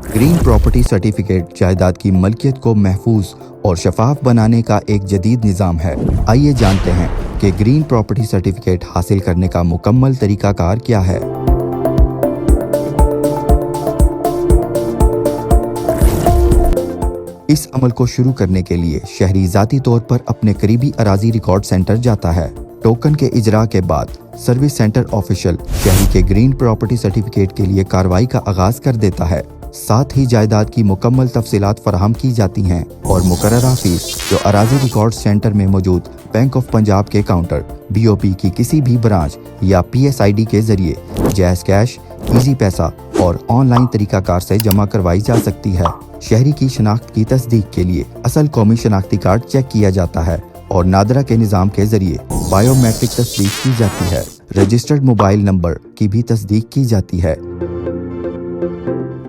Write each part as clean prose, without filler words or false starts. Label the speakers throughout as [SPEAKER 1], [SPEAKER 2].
[SPEAKER 1] Green property certificate जायदाद की मलकियत को महफूज और शफाफ बनाने का एक जदीद निज़ाम है। आइए जानते हैं कि ग्रीन प्रॉपर्टी सर्टिफिकेट हासिल करने का मुकम्मल तरीकाकार क्या है। इस अमल को शुरू करने के लिए शहरी ज़ाती तौर पर अपने करीबी अराजी रिकॉर्ड सेंटर जाता है। टोकन के इजरा के बाद सर्विस सेंटर ऑफिशियल शहरी के ग्रीन प्रॉपर्टी सर्टिफिकेट के लिए कार्रवाई का आगाज कर देता है। साथ ही जायदाद की मुकम्मल तफसीलात फराहम की जाती हैं और मुकर्ररा फीस जो अराजी रिकॉर्ड सेंटर में मौजूद बैंक ऑफ पंजाब के काउंटर, BOP की किसी भी ब्रांच या PSID के जरिए जैज़ कैश, इजी पैसा और ऑनलाइन तरीकाकार से जमा करवाई जा सकती है। शहरी की शनाख्त की तस्दीक के लिए असल कौमी शनाख्ती कार्ड चेक किया जाता है और नादरा के निज़ाम के जरिए बायोमेट्रिक तस्दीक की जाती है। रजिस्टर्ड मोबाइल नंबर की भी तस्दीक की जाती है,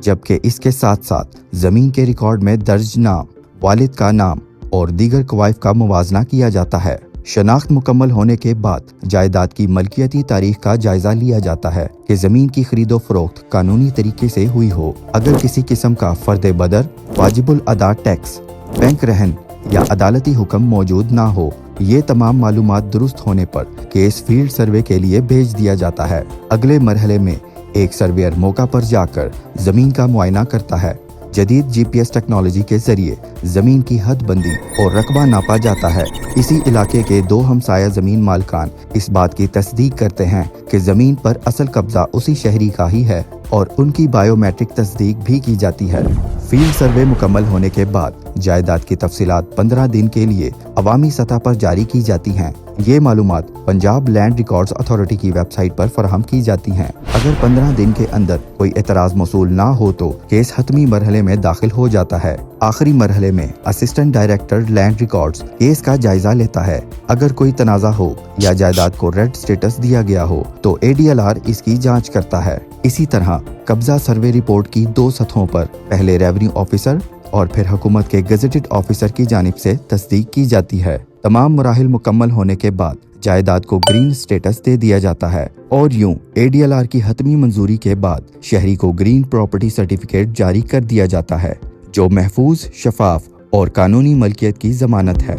[SPEAKER 1] जबकि इसके साथ साथ ज़मीन के रिकॉर्ड में दर्ज नाम, वालिद का नाम और दीगर कवाइफ का मुवाजना किया जाता है। शनाख्त मुकम्मल होने के बाद जायदाद की मलकियती तारीख का जायजा लिया जाता है कि ज़मीन की खरीदो फरोख्त कानूनी तरीके से हुई हो। अगर किसी किस्म का फर्द बदर, वाजिबुल अदा टैक्स, बैंक रहन या अदालती हुक्म मौजूद ना हो, ये तमाम मालूमात दुरुस्त होने पर केस फील्ड सर्वे के लिए भेज दिया जाता है। अगले मरहले में एक सर्वेयर मौका पर जाकर जमीन का मुआयना करता है। जदीद GPS टेक्नोलॉजी के जरिए जमीन की हद बंदी और रकबा नापा जाता है। इसी इलाके के दो हमसाया जमीन मालकान इस बात की तस्दीक करते हैं कि जमीन पर असल कब्जा उसी शहरी का ही है और उनकी बायोमेट्रिक तस्दीक भी की जाती है। फील्ड सर्वे मुकम्मल होने के बाद जायदाद की तफसीलात 15 दिन के लिए अवामी सतह पर जारी की जाती हैं। ये मालूमात पंजाब लैंड रिकॉर्ड्स अथॉरिटी की वेबसाइट पर फराहम की जाती हैं। अगर 15 दिन के अंदर कोई एतराज मौसूल ना हो तो केस हतमी मरहले में दाखिल हो जाता है। आखिरी मरहले में assistant director land records case का जायजा लेता है। अगर कोई तनाज़ा हो या जायदाद को रेड स्टेटस दिया गया हो तो ADLR इसकी जांच करता है। इसी तरह कब्जा सर्वे रिपोर्ट की 2 सतहों पर पहले रेवेन्यू ऑफिसर और फिर हुकूमत के गेजेटेड ऑफिसर की जानिब से तस्दीक की जाती है। तमाम मराहिल मुकम्मल होने के बाद जायदाद को ग्रीन स्टेटस दे दिया जाता है और यूं ADLR की हतमी मंजूरी के बाद शहरी को ग्रीन प्रॉपर्टी सर्टिफिकेट जारी कर दिया जाता है, जो महफूज, शफाफ और कानूनी मलकियत की जमानत है।